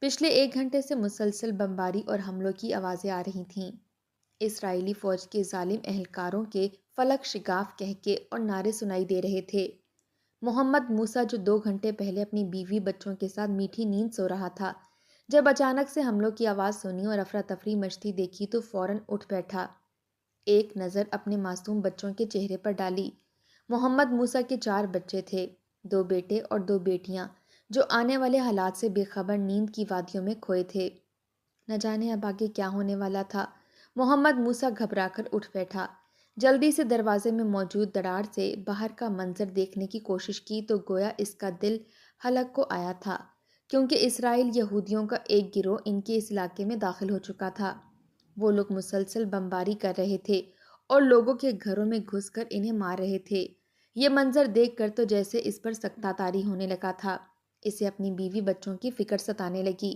پچھلے 1 گھنٹے سے مسلسل بمباری اور حملوں کی آوازیں آ رہی تھیں۔ اسرائیلی فوج کے ظالم اہلکاروں کے فلک شگاف کہکے اور نعرے سنائی دے رہے تھے۔ محمد موسیٰ جو 2 گھنٹے پہلے اپنی بیوی بچوں کے ساتھ میٹھی نیند سو رہا تھا، جب اچانک سے حملوں کی آواز سنی اور افراتفری مچتی دیکھی تو فوراً اٹھ بیٹھا۔ ایک نظر اپنے معصوم بچوں کے چہرے پر ڈالی۔ محمد موسیٰ کے 4 بچے تھے، 2 بیٹے اور 2 بیٹیاں، جو آنے والے حالات سے بے خبر نیند کی وادیوں میں کھوئے تھے۔ نہ جانے اب آگے کیا ہونے والا تھا۔ محمد موسیٰ گھبرا کر اٹھ بیٹھا، جلدی سے دروازے میں موجود دراڑ سے باہر کا منظر دیکھنے کی کوشش کی تو گویا اس کا دل حلق کو آیا تھا، کیونکہ اسرائیل یہودیوں کا ایک گروہ ان کے اس علاقے میں داخل ہو چکا تھا۔ وہ لوگ مسلسل بمباری کر رہے تھے اور لوگوں کے گھروں میں گھس کر انہیں مار رہے تھے۔ یہ منظر دیکھ کر تو جیسے اس پر سکتہ طاری ہونے لگا تھا۔ اسے اپنی بیوی بچوں کی فکر ستانے لگی۔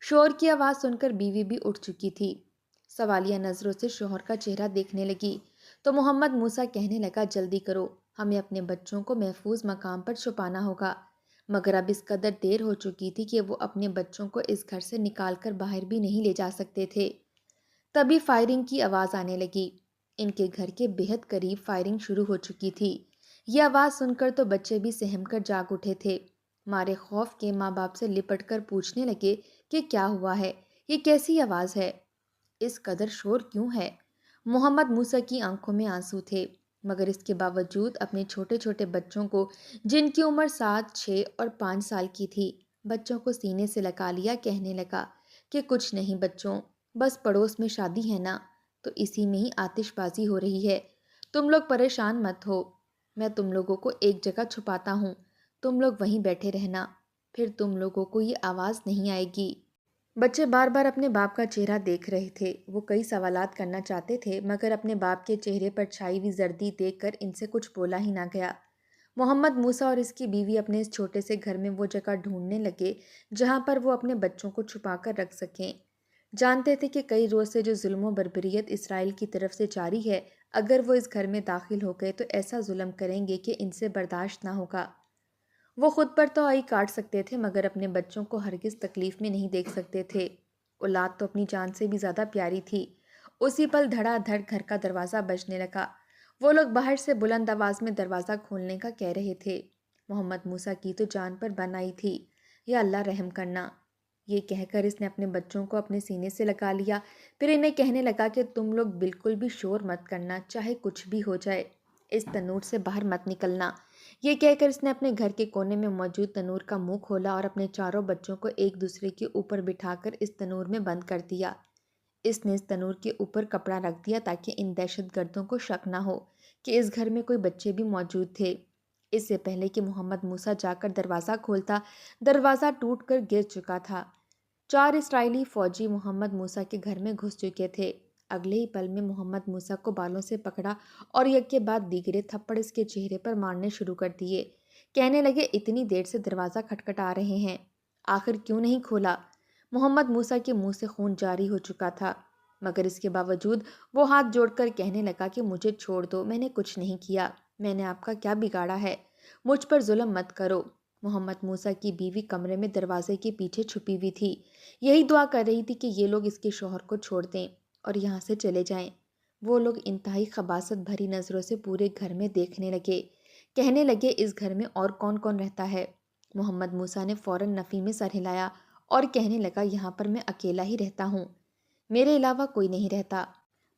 شور کی آواز سن کر بیوی بھی اٹھ چکی تھی۔ سوالیہ نظروں سے شوہر کا چہرہ دیکھنے لگی تو محمد موسیٰ کہنے لگا، جلدی کرو، ہمیں اپنے بچوں کو محفوظ مقام پر چھپانا ہوگا۔ مگر اب اس قدر دیر ہو چکی تھی کہ وہ اپنے بچوں کو اس گھر سے نکال کر باہر بھی نہیں لے جا سکتے تھے۔ تبھی فائرنگ کی آواز آنے لگی۔ ان کے گھر کے بہت قریب فائرنگ شروع ہو چکی تھی۔ یہ آواز سن کر تو بچے بھی سہم کر جاگ اٹھے تھے۔ مارے خوف کے ماں باپ سے لپٹ کر پوچھنے لگے کہ کیا ہوا ہے، یہ کیسی آواز ہے، اس قدر شور کیوں ہے؟ محمد موسیٰ کی آنکھوں میں آنسو تھے، مگر اس کے باوجود اپنے چھوٹے چھوٹے بچوں کو، جن کی عمر 7، 6 اور 5 سال کی تھی، بچوں کو سینے سے لگا لیا، کہنے لگا کہ کچھ نہیں بچوں، بس پڑوس میں شادی ہے نا، تو اسی میں ہی آتش بازی ہو رہی ہے، تم لوگ پریشان مت ہو، میں تم لوگوں کو ایک جگہ چھپاتا ہوں، تم لوگ وہیں بیٹھے رہنا، پھر تم لوگوں کو یہ آواز نہیں آئے گی۔ بچے بار بار اپنے باپ کا چہرہ دیکھ رہے تھے۔ وہ کئی سوالات کرنا چاہتے تھے، مگر اپنے باپ کے چہرے پر چھائی ہوئی زردی دیکھ کر ان سے کچھ بولا ہی نہ گیا۔ محمد موسیٰ اور اس کی بیوی اپنے اس چھوٹے سے گھر میں وہ جگہ ڈھونڈنے لگے جہاں پر وہ اپنے بچوں کو چھپا کر رکھ سکیں۔ جانتے تھے کہ کئی روز سے جو ظلم و بربریت اسرائیل کی طرف سے جاری ہے، اگر وہ اس گھر میں داخل ہو گئے تو ایسا ظلم کریں گے کہ ان سے برداشت نہ ہوگا۔ وہ خود پر تو آئی کاٹ سکتے تھے، مگر اپنے بچوں کو ہرگز تکلیف میں نہیں دیکھ سکتے تھے۔ اولاد تو اپنی جان سے بھی زیادہ پیاری تھی۔ اسی پل دھڑا دھڑ گھر کا دروازہ بجنے لگا۔ وہ لوگ باہر سے بلند آواز میں دروازہ کھولنے کا کہہ رہے تھے۔ محمد موسیٰ کی تو جان پر بن آئی تھی۔ یا اللہ رحم کرنا، یہ کہہ کر اس نے اپنے بچوں کو اپنے سینے سے لگا لیا، پھر انہیں کہنے لگا کہ تم لوگ بالکل بھی شور مت کرنا، چاہے کچھ بھی ہو جائے، اس تنور سے باہر مت نکلنا۔ یہ کہہ کر اس نے اپنے گھر کے کونے میں موجود تنور کا منہ کھولا اور اپنے چاروں بچوں کو ایک دوسرے کے اوپر بٹھا کر اس تنور میں بند کر دیا۔ اس نے اس تنور کے اوپر کپڑا رکھ دیا تاکہ ان دہشت گردوں کو شک نہ ہو کہ اس گھر میں کوئی بچے بھی موجود تھے۔ اس سے پہلے کہ محمد موسیٰ جا کر دروازہ کھولتا، دروازہ ٹوٹ کر گر چکا تھا۔ 4 اسرائیلی فوجی محمد موسیٰ کے گھر میں گھس چکے تھے۔ اگلے ہی پل میں محمد موسیٰ کو بالوں سے پکڑا اور یک کے بعد دیگرے تھپڑ اس کے چہرے پر مارنے شروع کر دیے۔ کہنے لگے، اتنی دیر سے دروازہ کھٹکھٹا رہے ہیں، آخر کیوں نہیں کھولا؟ محمد موسیٰ کے منہ سے خون جاری ہو چکا تھا، مگر اس کے باوجود وہ ہاتھ جوڑ کر کہنے لگا کہ مجھے چھوڑ دو، میں نے کچھ نہیں کیا، میں نے آپ کا کیا بگاڑا ہے، مجھ پر ظلم مت کرو۔ محمد موسیٰ کی بیوی کمرے میں دروازے کے پیچھے چھپی ہوئی تھی، یہی دعا کر رہی تھی کہ یہ لوگ اس کے شوہر کو چھوڑ دیں اور یہاں سے چلے جائیں۔ وہ لوگ انتہائی خباثت بھری نظروں سے پورے گھر میں دیکھنے لگے، کہنے لگے اس گھر میں اور کون کون رہتا ہے؟ محمد موسیٰ نے فوراً نفی میں سر ہلایا اور کہنے لگا، یہاں پر میں اکیلا ہی رہتا ہوں، میرے علاوہ کوئی نہیں رہتا،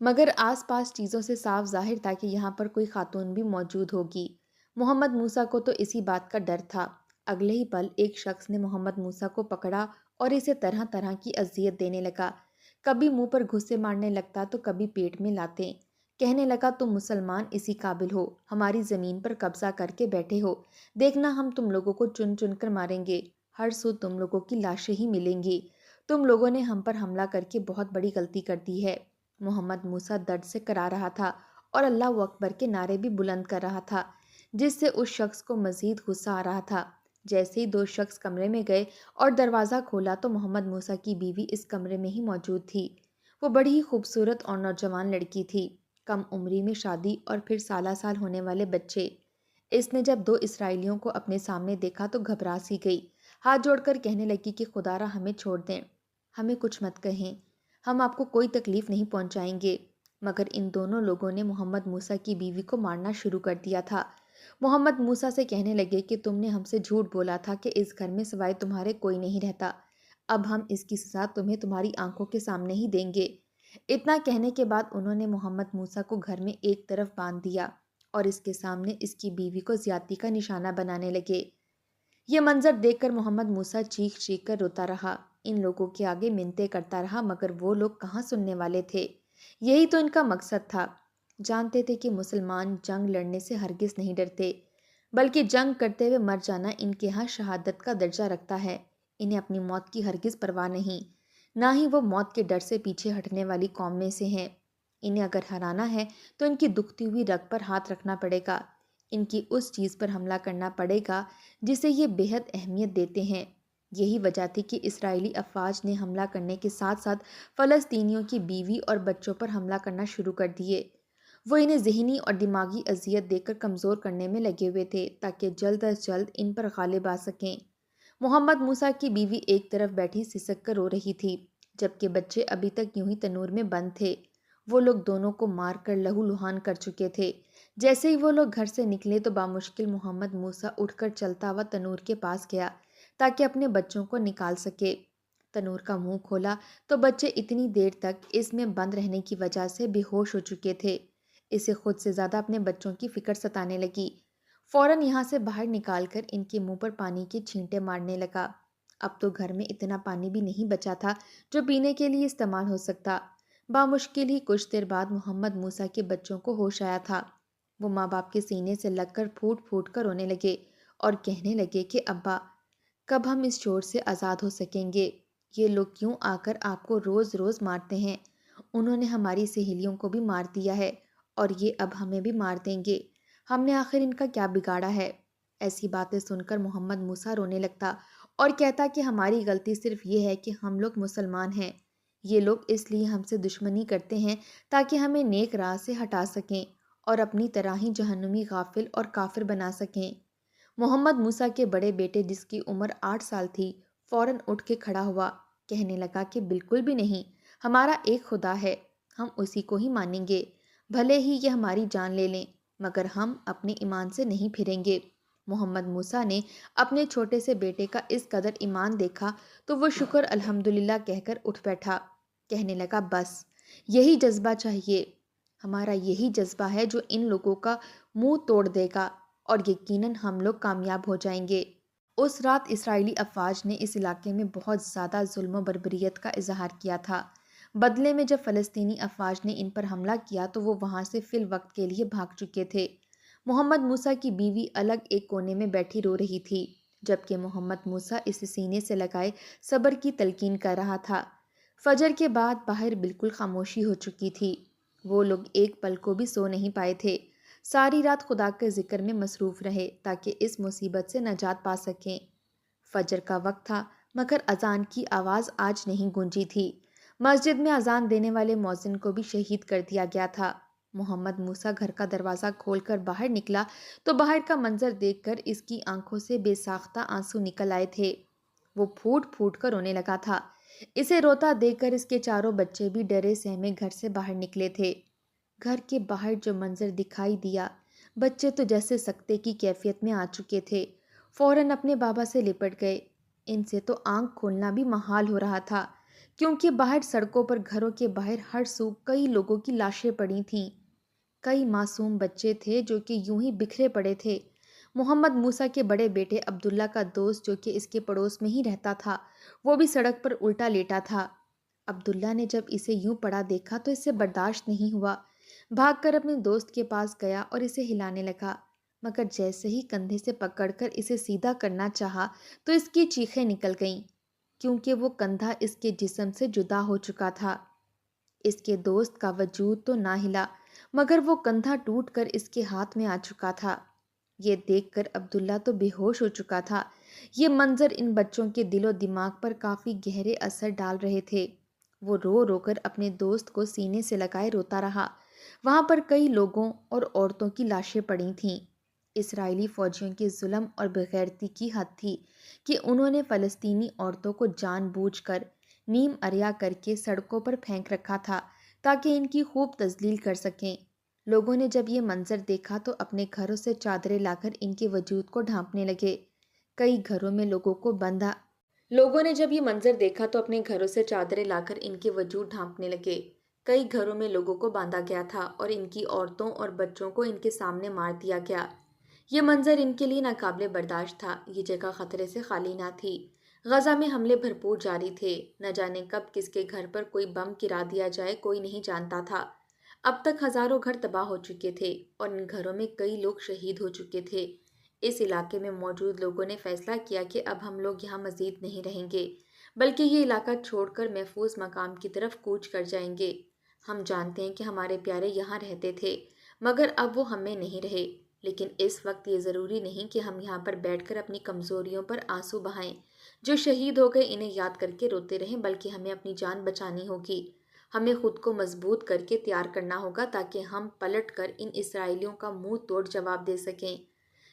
مگر آس پاس چیزوں سے صاف ظاہر تھا کہ یہاں پر کوئی خاتون بھی موجود ہوگی۔ محمد موسیٰ کو تو اسی بات کا ڈر تھا۔ اگلے ہی پل ایک شخص نے محمد موسیٰ کو پکڑا اور اسے طرح طرح کی اذیت دینے لگا، کبھی منہ پر گھسے مارنے لگتا تو کبھی پیٹ میں لاتیں۔ کہنے لگا، تم مسلمان اسی قابل ہو، ہماری زمین پر قبضہ کر کے بیٹھے ہو، دیکھنا ہم تم لوگوں کو چن چن کر ماریں گے، ہر سو تم لوگوں کی لاشیں ہی ملیں گی، تم لوگوں نے ہم پر حملہ کر کے بہت بڑی غلطی کر دی ہے۔ محمد موسیٰ درد سے کرا رہا تھا اور اللہ اکبر کے نعرے بھی بلند کر رہا تھا، جس سے اس شخص کو مزید غصہ آ رہا تھا۔ جیسے ہی 2 شخص کمرے میں گئے اور دروازہ کھولا تو محمد موسیٰ کی بیوی اس کمرے میں ہی موجود تھی۔ وہ بڑی ہی خوبصورت اور نوجوان لڑکی تھی، کم عمری میں شادی اور پھر سالہ سال ہونے والے بچے۔ اس نے جب 2 اسرائیلیوں کو اپنے سامنے دیکھا تو گھبرا سی گئی، ہاتھ جوڑ کر کہنے لگی کہ خدا را ہمیں چھوڑ دیں، ہمیں کچھ مت کہیں، ہم آپ کو کوئی تکلیف نہیں پہنچائیں گے۔ مگر ان دونوں لوگوں نے محمد موسیٰ کی بیوی کو مارنا شروع کر دیا تھا۔ محمد موسیٰ سے کہنے لگے کہ تم نے ہم سے جھوٹ بولا تھا کہ اس گھر میں سوائے تمہارے کوئی نہیں رہتا، اب ہم اس کی سزا تمہیں تمہاری آنکھوں کے سامنے ہی دیں گے۔ اتنا کہنے کے بعد انہوں نے محمد موسیٰ کو گھر میں ایک طرف باندھ دیا اور اس کے سامنے اس کی بیوی کو زیادتی کا نشانہ بنانے لگے۔ یہ منظر دیکھ کر محمد موسیٰ چیخ چیخ کر روتا رہا، ان لوگوں کے آگے منتیں کرتا رہا، مگر وہ لوگ کہاں سننے والے تھے۔ یہی تو ان کا مقصد تھا۔ جانتے تھے کہ مسلمان جنگ لڑنے سے ہرگز نہیں ڈرتے، بلکہ جنگ کرتے ہوئے مر جانا ان کے ہاں شہادت کا درجہ رکھتا ہے۔ انہیں اپنی موت کی ہرگز پرواہ نہیں، نہ ہی وہ موت کے ڈر سے پیچھے ہٹنے والی قوم میں سے ہیں۔ انہیں اگر ہرانا ہے تو ان کی دکھتی ہوئی رگ پر ہاتھ رکھنا پڑے گا، ان کی اس چیز پر حملہ کرنا پڑے گا جسے یہ بے حد اہمیت دیتے ہیں۔ یہی وجہ تھی کہ اسرائیلی افواج نے حملہ کرنے کے ساتھ ساتھ فلسطینیوں کی بیوی اور بچوں پر حملہ کرنا شروع کر دیے۔ وہ انہیں ذہنی اور دماغی اذیت دے کر کمزور کرنے میں لگے ہوئے تھے تاکہ جلد از جلد ان پر غالب آ سکیں۔ محمد موسیٰ کی بیوی ایک طرف بیٹھی سسک کر رو رہی تھی، جبکہ بچے ابھی تک یوں ہی تنور میں بند تھے۔ وہ لوگ دونوں کو مار کر لہو لہان کر چکے تھے۔ جیسے ہی وہ لوگ گھر سے نکلے تو بامشکل محمد موسیٰ اٹھ کر چلتا ہوا تنور کے پاس گیا تاکہ اپنے بچوں کو نکال سکے۔ تنور کا منہ کھولا تو بچے اتنی دیر تک اس میں بند رہنے کی وجہ سے بے ہوش ہو چکے تھے۔ اسے خود سے زیادہ اپنے بچوں کی فکر ستانے لگی۔ فوراً یہاں سے باہر نکال کر ان کے منہ پر پانی کے چھینٹے مارنے لگا۔ اب تو گھر میں اتنا پانی بھی نہیں بچا تھا جو پینے کے لیے استعمال ہو سکتا۔ بامشکل ہی کچھ دیر بعد محمد موسیٰ کے بچوں کو ہوش آیا تھا۔ وہ ماں باپ کے سینے سے لگ کر پھوٹ پھوٹ کر رونے لگے اور کہنے لگے کہ ابا، کب ہم اس چور سے آزاد ہو سکیں گے؟ یہ لوگ کیوں آ کر آپ کو روز روز مارتے ہیں؟ انہوں نے ہماری سہیلیوں کو بھی مار دیا ہے اور یہ اب ہمیں بھی مار دیں گے۔ ہم نے آخر ان کا کیا بگاڑا ہے؟ ایسی باتیں سن کر محمد موسیٰ رونے لگتا اور کہتا کہ ہماری غلطی صرف یہ ہے کہ ہم لوگ مسلمان ہیں۔ یہ لوگ اس لیے ہم سے دشمنی کرتے ہیں تاکہ ہمیں نیک راہ سے ہٹا سکیں اور اپنی طرح ہی جہنمی غافل اور کافر بنا سکیں۔ محمد موسیٰ کے بڑے بیٹے جس کی عمر 8 سال تھی فوراً اٹھ کے کھڑا ہوا، کہنے لگا کہ بالکل بھی نہیں، ہمارا ایک خدا ہے، ہم اسی کو ہی مانیں گے، بھلے ہی یہ ہماری جان لے لیں، مگر ہم اپنے ایمان سے نہیں پھریں گے۔ محمد موسیٰ نے اپنے چھوٹے سے بیٹے کا اس قدر ایمان دیکھا تو وہ شکر الحمدللہ کہہ کر اٹھ بیٹھا، کہنے لگا بس یہی جذبہ چاہیے، ہمارا یہی جذبہ ہے جو ان لوگوں کا منہ توڑ دے گا اور یقیناً ہم لوگ کامیاب ہو جائیں گے۔ اس رات اسرائیلی افواج نے اس علاقے میں بہت زیادہ ظلم و بربریت کا اظہار کیا تھا۔ بدلے میں جب فلسطینی افواج نے ان پر حملہ کیا تو وہ وہاں سے فی الوقت کے لیے بھاگ چکے تھے۔ محمد موسیٰ کی بیوی الگ ایک کونے میں بیٹھی رو رہی تھی، جبکہ محمد موسیٰ اسے سینے سے لگائے صبر کی تلقین کر رہا تھا۔ فجر کے بعد باہر بالکل خاموشی ہو چکی تھی۔ وہ لوگ ایک پل کو بھی سو نہیں پائے تھے، ساری رات خدا کے ذکر میں مصروف رہے تاکہ اس مصیبت سے نجات پا سکیں۔ فجر کا وقت تھا مگر اذان کی آواز آج نہیں گونجی تھی۔ مسجد میں اذان دینے والے مؤذن کو بھی شہید کر دیا گیا تھا۔ محمد موسیٰ گھر کا دروازہ کھول کر باہر نکلا تو باہر کا منظر دیکھ کر اس کی آنکھوں سے بے ساختہ آنسو نکل آئے تھے۔ وہ پھوٹ پھوٹ کر رونے لگا تھا۔ اسے روتا دیکھ کر اس کے چاروں بچے بھی ڈرے سہمے گھر سے باہر نکلے تھے۔ گھر کے باہر جو منظر دکھائی دیا، بچے تو جیسے سکتے کی کیفیت میں آ چکے تھے، فوراً اپنے بابا سے لپٹ گئے۔ ان سے تو آنکھ کھولنا بھی محال ہو رہا تھا، کیونکہ باہر سڑکوں پر گھروں کے باہر ہر سو کئی لوگوں کی لاشیں پڑی تھیں۔ کئی معصوم بچے تھے جو کہ یوں ہی بکھرے پڑے تھے۔ محمد موسیٰ کے بڑے بیٹے عبداللہ کا دوست جو کہ اس کے پڑوس میں ہی رہتا تھا، وہ بھی سڑک پر الٹا لیٹا تھا۔ عبداللہ نے جب اسے یوں پڑا دیکھا تو اسے برداشت نہیں ہوا، بھاگ کر اپنے دوست کے پاس گیا اور اسے ہلانے لگا، مگر جیسے ہی کندھے سے پکڑ کر اسے سیدھا کرنا چاہا تو اس کی چیخیں نکل گئیں، کیونکہ وہ کندھا اس کے جسم سے جدا ہو چکا تھا۔ اس کے دوست کا وجود تو نہ ہلا مگر وہ کندھا ٹوٹ کر اس کے ہاتھ میں آ چکا تھا۔ یہ دیکھ کر عبداللہ تو بے ہوش ہو چکا تھا۔ یہ منظر ان بچوں کے دل و دماغ پر کافی گہرے اثر ڈال رہے تھے۔ وہ رو رو کر اپنے دوست کو سینے سے لگائے روتا رہا۔ وہاں پر کئی لوگوں اور عورتوں کی لاشیں پڑی تھیں۔ اسرائیلی فوجیوں کے ظلم اور بغیرتی کی حد تھی کہ انہوں نے فلسطینی عورتوں کو جان بوجھ کر نیم اریا کر کے سڑکوں پر پھینک رکھا تھا تاکہ ان کی خوب تذلیل کر سکیں۔ لوگوں نے جب یہ منظر دیکھا تو اپنے گھروں سے چادریں لا کر ان کے وجود کو ڈھانپنے لگے۔ کئی گھروں میں لوگوں نے جب یہ منظر دیکھا تو اپنے گھروں سے چادریں لا کر ان کے وجود ڈھانپنے لگے۔ کئی گھروں میں لوگوں کو باندھا گیا تھا اور ان کی عورتوں اور بچوں کو ان کے سامنے مار دیا گیا۔ یہ منظر ان کے لیے ناقابل برداشت تھا۔ یہ جگہ خطرے سے خالی نہ تھی۔ غزہ میں حملے بھرپور جاری تھے۔ نہ جانے کب کس کے گھر پر کوئی بم گرا دیا جائے کوئی نہیں جانتا تھا۔ اب تک ہزاروں گھر تباہ ہو چکے تھے اور ان گھروں میں کئی لوگ شہید ہو چکے تھے۔ اس علاقے میں موجود لوگوں نے فیصلہ کیا کہ اب ہم لوگ یہاں مزید نہیں رہیں گے بلکہ یہ علاقہ چھوڑ کر محفوظ مقام کی طرف کوچ کر جائیں گے۔ ہم جانتے ہیں کہ ہمارے پیارے یہاں رہتے تھے مگر اب وہ ہم میں نہیں رہے، لیکن اس وقت یہ ضروری نہیں کہ ہم یہاں پر بیٹھ کر اپنی کمزوریوں پر آنسو بہائیں۔ جو شہید ہو گئے انہیں یاد کر کے روتے رہیں، بلکہ ہمیں اپنی جان بچانی ہوگی۔ ہمیں خود کو مضبوط کر کے تیار کرنا ہوگا تاکہ ہم پلٹ کر ان اسرائیلیوں کا منہ توڑ جواب دے سکیں۔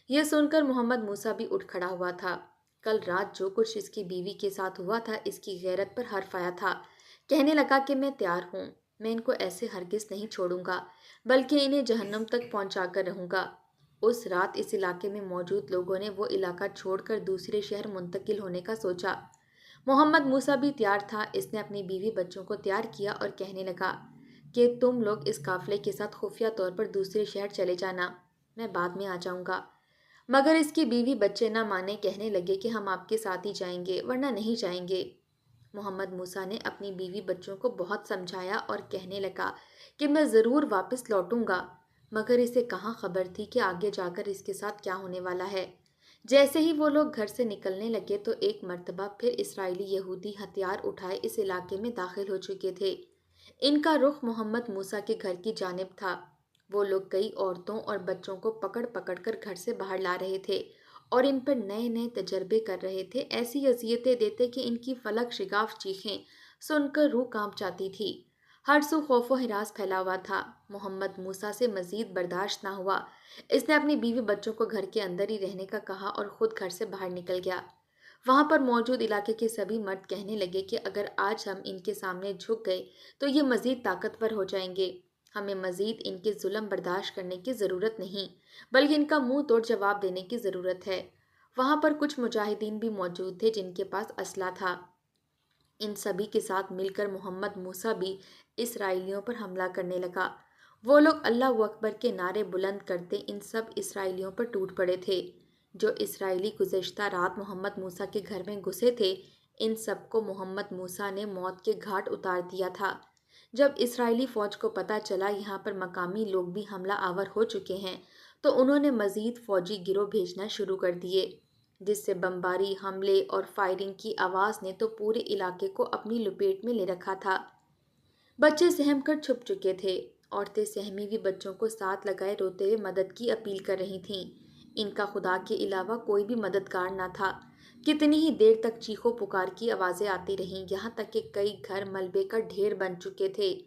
یہ سن کر محمد موسیٰ بھی اٹھ کھڑا ہوا تھا۔ کل رات جو کچھ اس کی بیوی کے ساتھ ہوا تھا اس کی غیرت پر حرف آیا تھا۔ کہنے لگا کہ میں تیار ہوں، میں ان کو ایسے ہرگز نہیں چھوڑوں گا بلکہ انہیں جہنم تک پہنچا کر رہوں گا۔ اس رات اس علاقے میں موجود لوگوں نے وہ علاقہ چھوڑ کر دوسرے شہر منتقل ہونے کا سوچا۔ محمد موسیٰ بھی تیار تھا۔ اس نے اپنی بیوی بچوں کو تیار کیا اور کہنے لگا کہ تم لوگ اس قافلے کے ساتھ خفیہ طور پر دوسرے شہر چلے جانا، میں بعد میں آ جاؤں گا۔ مگر اس کی بیوی بچے نہ مانے، کہنے لگے کہ ہم آپ کے ساتھ ہی جائیں گے ورنہ نہیں جائیں گے۔ محمد موسیٰ نے اپنی بیوی بچوں کو بہت سمجھایا اور کہنے لگا کہ میں ضرور واپس لوٹوں گا، مگر اسے کہاں خبر تھی کہ آگے جا کر اس کے ساتھ کیا ہونے والا ہے۔ جیسے ہی وہ لوگ گھر سے نکلنے لگے تو ایک مرتبہ پھر اسرائیلی یہودی ہتھیار اٹھائے اس علاقے میں داخل ہو چکے تھے۔ ان کا رخ محمد موسیٰ کے گھر کی جانب تھا۔ وہ لوگ کئی عورتوں اور بچوں کو پکڑ پکڑ کر گھر سے باہر لا رہے تھے اور ان پر نئے نئے تجربے کر رہے تھے، ایسی اذیتیں دیتے کہ ان کی فلک شگاف چیخیں سن کر روح کانپ جاتی تھی۔ ہر سو خوف و ہراس پھیلا ہوا تھا۔ محمد موسیٰ سے مزید برداشت نہ ہوا۔ اس نے اپنی بیوی بچوں کو گھر کے اندر ہی رہنے کا کہا اور خود گھر سے باہر نکل گیا۔ وہاں پر موجود علاقے کے سبھی مرد کہنے لگے کہ اگر آج ہم ان کے سامنے جھک گئے تو یہ مزید طاقتور ہو جائیں گے۔ ہمیں مزید ان کے ظلم برداشت کرنے کی ضرورت نہیں بلکہ ان کا منہ توڑ جواب دینے کی ضرورت ہے۔ وہاں پر کچھ مجاہدین بھی موجود تھے جن کے پاس اسلحہ تھا۔ ان سبھی کے ساتھ مل کر محمد موسیٰ بھی اسرائیلیوں پر حملہ کرنے لگا۔ وہ لوگ اللہ اکبر کے نعرے بلند کرتے ان سب اسرائیلیوں پر ٹوٹ پڑے تھے۔ جو اسرائیلی گزشتہ رات محمد موسیٰ کے گھر میں گھسے تھے ان سب کو محمد موسیٰ نے موت کے گھاٹ اتار دیا تھا۔ جب اسرائیلی فوج کو پتہ چلا یہاں پر مقامی لوگ بھی حملہ آور ہو چکے ہیں تو انہوں نے مزید فوجی گروہ بھیجنا شروع کر دیے، جس سے بمباری، حملے اور فائرنگ کی آواز نے تو پورے علاقے کو اپنی لپیٹ میں لے رکھا تھا۔ بچے سہم کر چھپ چکے تھے۔ عورتیں سہمی ہوئی بچوں کو ساتھ لگائے روتے ہوئے مدد کی اپیل کر رہی تھیں۔ ان کا خدا کے علاوہ کوئی بھی مددگار نہ تھا۔ کتنی ہی دیر تک چیخو پکار کی آوازیں آتی رہیں، یہاں تک کہ کئی گھر ملبے کا ڈھیر بن چکے تھے۔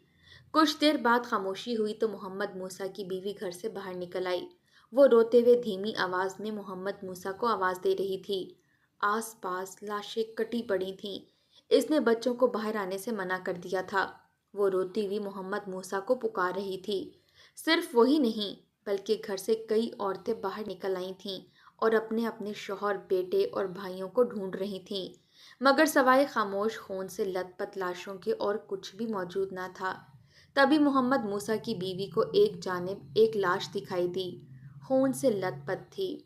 کچھ دیر بعد خاموشی ہوئی تو محمد موسیٰ کی بیوی گھر سے باہر نکل آئی۔ وہ روتے ہوئے دھیمی آواز میں محمد موسیٰ کو آواز دے رہی تھی۔ آس پاس لاشیں کٹی پڑی تھیں۔ اس نے بچوں کو باہر آنے سے منع کر دیا تھا۔ وہ روتی ہوئی محمد موسیٰ کو پکار رہی تھی۔ صرف وہی نہیں بلکہ گھر سے کئی عورتیں باہر نکل آئی تھیں اور اپنے اپنے شوہر، بیٹے اور بھائیوں کو ڈھونڈ رہی تھیں، مگر سوائے خاموش خون سے لت پت لاشوں کے اور کچھ بھی موجود نہ تھا۔ تبھی محمد موسیٰ کی بیوی کو ایک جانب ایک لاش دکھائی دی، خون سے لت پت تھی،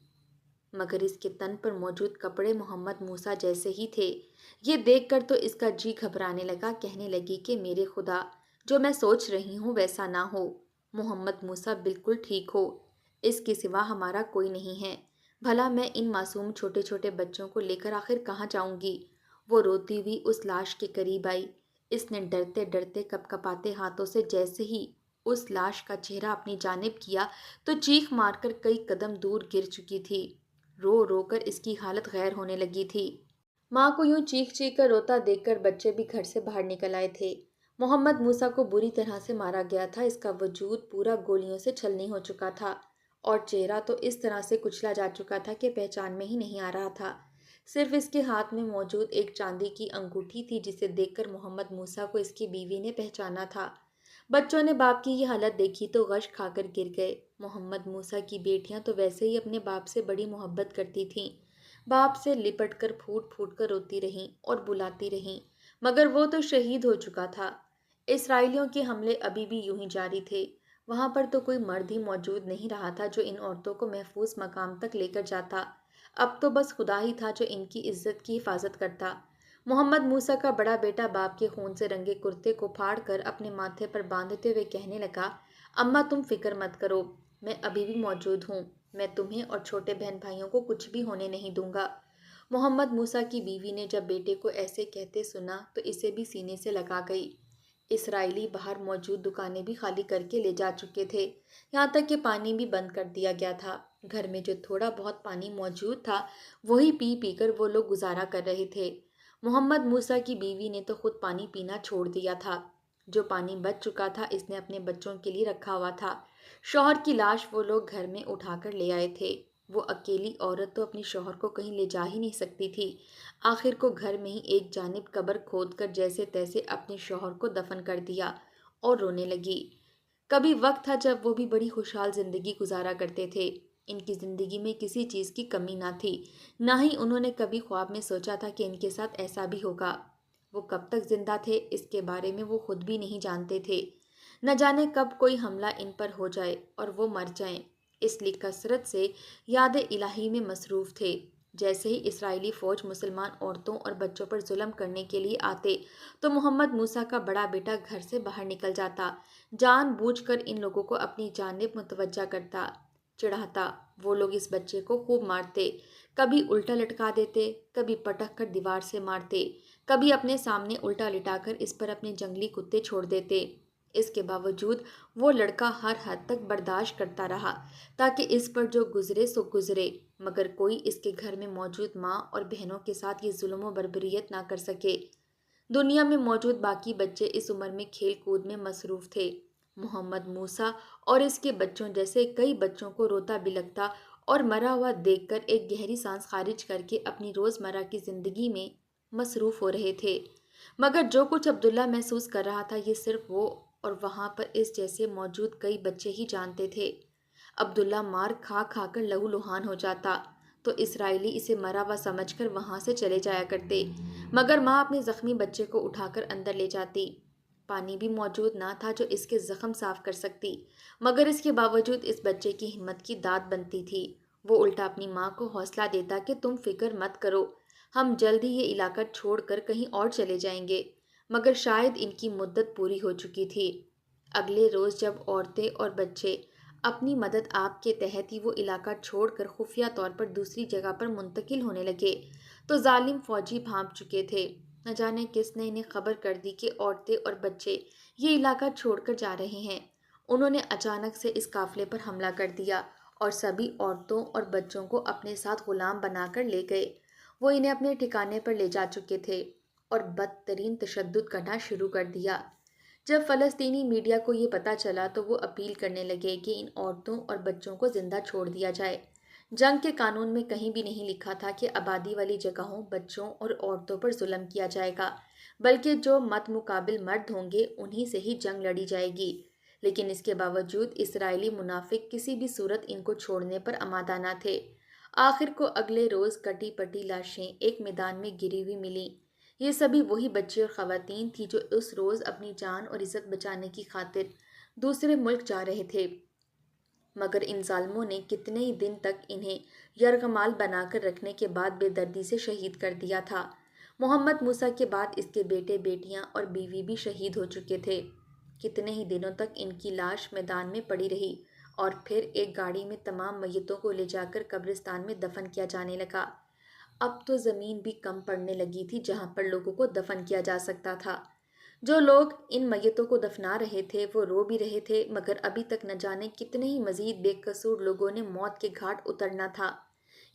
مگر اس کے تن پر موجود کپڑے محمد موسیٰ جیسے ہی تھے۔ یہ دیکھ کر تو اس کا جی گھبرانے لگا، کہنے لگی کہ میرے خدا، جو میں سوچ رہی ہوں ویسا نہ ہو، محمد موسیٰ بالکل ٹھیک ہو، اس کے سوا ہمارا کوئی نہیں ہے، بھلا میں ان معصوم چھوٹے چھوٹے بچوں کو لے کر آخر کہاں جاؤں گی؟ وہ روتی ہوئی اس لاش کے قریب آئی۔ اس نے ڈرتے ڈرتے کپ کپاتے ہاتھوں سے جیسے ہی اس لاش کا چہرہ اپنی جانب کیا تو چیخ مار کر کئی قدم دور گر چکی تھی۔ رو رو کر اس کی حالت غیر ہونے لگی تھی۔ ماں کو یوں چیخ چیخ کر روتا دیکھ کر بچے بھی گھر سے باہر نکل آئے تھے۔ محمد موسیٰ کو بری طرح سے مارا گیا تھا، اس کا وجود پورا گولیوں سے چھلنی ہو چکا تھا اور چہرہ تو اس طرح سے کچلا جا چکا تھا کہ پہچان میں ہی نہیں آ رہا تھا۔ صرف اس کے ہاتھ میں موجود ایک چاندی کی انگوٹھی تھی جسے دیکھ کر محمد موسیٰ کو اس کی بیوی نے پہچانا تھا۔ بچوں نے باپ کی یہ حالت دیکھی تو غش کھا کر گر گئے۔ محمد موسیٰ کی بیٹیاں تو ویسے ہی اپنے باپ سے بڑی محبت کرتی تھیں، باپ سے لپٹ کر پھوٹ پھوٹ کر روتی رہیں اور بلاتی رہیں، مگر وہ تو شہید ہو چکا تھا۔ اسرائیلیوں کے حملے ابھی بھی یوں ہی جاری تھے۔ وہاں پر تو کوئی مرد ہی موجود نہیں رہا تھا جو ان عورتوں کو محفوظ مقام تک لے کر جاتا۔ اب تو بس خدا ہی تھا جو ان کی عزت کی حفاظت کرتا۔ محمد موسیٰ کا بڑا بیٹا باپ کے خون سے رنگے کرتے کو پھاڑ کر اپنے ماتھے پر باندھتے ہوئے کہنے لگا، اماں تم فکر مت کرو، میں ابھی بھی موجود ہوں، میں تمہیں اور چھوٹے بہن بھائیوں کو کچھ بھی ہونے نہیں دوں گا۔ محمد موسیٰ کی بیوی نے جب بیٹے کو ایسے کہتے سنا تو اسے بھی سینے سے لگا گئی۔ اسرائیلی باہر موجود دکانیں بھی خالی کر کے لے جا چکے تھے، یہاں تک کہ پانی بھی بند کر دیا گیا تھا۔ گھر میں جو تھوڑا بہت پانی موجود تھا وہی پی پی کر وہ لوگ گزارا کر رہے تھے۔ محمد موسیٰ کی بیوی نے تو خود پانی پینا چھوڑ دیا تھا۔ جو پانی بچ چکا تھا اس نے اپنے بچوں کے لیے رکھا ہوا تھا۔ شوہر کی لاش وہ لوگ گھر میں اٹھا کر لے آئے تھے۔ وہ اکیلی عورت تو اپنے شوہر کو کہیں لے جا ہی نہیں سکتی تھی۔ آخر کو گھر میں ہی ایک جانب قبر کھود کر جیسے تیسے اپنے شوہر کو دفن کر دیا اور رونے لگی۔ کبھی وقت تھا جب وہ بھی بڑی خوشحال زندگی گزارا کرتے تھے۔ ان کی زندگی میں کسی چیز کی کمی نہ تھی، نہ ہی انہوں نے کبھی خواب میں سوچا تھا کہ ان کے ساتھ ایسا بھی ہوگا۔ وہ کب تک زندہ تھے اس کے بارے میں وہ خود بھی نہیں جانتے تھے۔ نہ جانے کب کوئی حملہ ان پر ہو جائے اور وہ مر جائیں، اس لیے کثرت سے یاد الہی میں مصروف تھے۔ جیسے ہی اسرائیلی فوج مسلمان عورتوں اور بچوں پر ظلم کرنے کے لیے آتے تو محمد موسیٰ کا بڑا بیٹا گھر سے باہر نکل جاتا، جان بوجھ کر ان لوگوں کو اپنی جانب متوجہ کرتا، چڑھاتا۔ وہ لوگ اس بچے کو خوب مارتے، کبھی الٹا لٹکا دیتے، کبھی پٹک کر دیوار سے مارتے، کبھی اپنے سامنے الٹا لٹا کر اس پر اپنے جنگلی کتے چھوڑ دیتے۔ اس کے باوجود وہ لڑکا ہر حد تک برداشت کرتا رہا تاکہ اس پر جو گزرے سو گزرے، مگر کوئی اس کے گھر میں موجود ماں اور بہنوں کے ساتھ یہ ظلم و بربریت نہ کر سکے۔ دنیا میں موجود باقی بچے اس عمر میں کھیل کود میں مصروف تھے۔ محمد موسیٰ اور اس کے بچوں جیسے کئی بچوں کو روتا بلکتا اور مرا ہوا دیکھ کر ایک گہری سانس خارج کر کے اپنی روزمرہ کی زندگی میں مصروف ہو رہے تھے، مگر جو کچھ عبداللہ محسوس کر رہا تھا یہ صرف وہ اور وہاں پر اس جیسے موجود کئی بچے ہی جانتے تھے۔ عبداللہ مار کھا کھا کر لہو لہان ہو جاتا تو اسرائیلی اسے مرا ہوا سمجھ کر وہاں سے چلے جایا کرتے، مگر ماں اپنے زخمی بچے کو اٹھا کر اندر لے جاتی۔ پانی بھی موجود نہ تھا جو اس کے زخم صاف کر سکتی، مگر اس کے باوجود اس بچے کی ہمت کی داد بنتی تھی۔ وہ الٹا اپنی ماں کو حوصلہ دیتا کہ تم فکر مت کرو، ہم جلد ہی یہ علاقہ چھوڑ کر کہیں اور چلے جائیں گے، مگر شاید ان کی مدت پوری ہو چکی تھی۔ اگلے روز جب عورتیں اور بچے اپنی مدد آپ کے تحت ہی وہ علاقہ چھوڑ کر خفیہ طور پر دوسری جگہ پر منتقل ہونے لگے تو ظالم فوجی بھانپ چکے تھے۔ نہ جانے کس نے انہیں خبر کر دی کہ عورتیں اور بچے یہ علاقہ چھوڑ کر جا رہے ہیں۔ انہوں نے اچانک سے اس قافلے پر حملہ کر دیا اور سبھی عورتوں اور بچوں کو اپنے ساتھ غلام بنا کر لے گئے۔ وہ انہیں اپنے ٹھکانے پر لے جا چکے تھے اور بدترین تشدد کرنا شروع کر دیا۔ جب فلسطینی میڈیا کو یہ پتہ چلا تو وہ اپیل کرنے لگے کہ ان عورتوں اور بچوں کو زندہ چھوڑ دیا جائے۔ جنگ کے قانون میں کہیں بھی نہیں لکھا تھا کہ آبادی والی جگہوں، بچوں اور عورتوں پر ظلم کیا جائے گا، بلکہ جو مد مقابل مرد ہوں گے انہی سے ہی جنگ لڑی جائے گی۔ لیکن اس کے باوجود اسرائیلی منافق کسی بھی صورت ان کو چھوڑنے پر آمادہ نہ تھے۔ آخر کو اگلے روز کٹی پٹی لاشیں ایک میدان میں گری ہوئی ملیں۔ یہ سبھی وہی بچے اور خواتین تھی جو اس روز اپنی جان اور عزت بچانے کی خاطر دوسرے ملک جا رہے تھے، مگر ان ظالموں نے کتنے ہی دن تک انہیں یرغمال بنا کر رکھنے کے بعد بے دردی سے شہید کر دیا تھا۔ محمد موسیٰ کے بعد اس کے بیٹے بیٹیاں اور بیوی بھی شہید ہو چکے تھے۔ کتنے ہی دنوں تک ان کی لاش میدان میں پڑی رہی اور پھر ایک گاڑی میں تمام میتوں کو لے جا کر قبرستان میں دفن کیا جانے لگا۔ اب تو زمین بھی کم پڑنے لگی تھی جہاں پر لوگوں کو دفن کیا جا سکتا تھا۔ جو لوگ ان میتوں کو دفنا رہے تھے وہ رو بھی رہے تھے، مگر ابھی تک نہ جانے کتنے ہی مزید بے قصور لوگوں نے موت کے گھاٹ اترنا تھا۔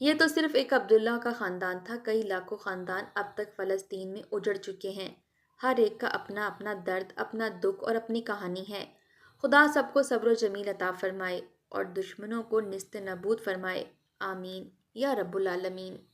یہ تو صرف ایک عبداللہ کا خاندان تھا، کئی لاکھوں خاندان اب تک فلسطین میں اجڑ چکے ہیں۔ ہر ایک کا اپنا اپنا درد، اپنا دکھ اور اپنی کہانی ہے۔ خدا سب کو صبر و جمیل عطا فرمائے۔ اور دشمنوں کو نست نبود فرمائے۔ آمین یا رب العالمین۔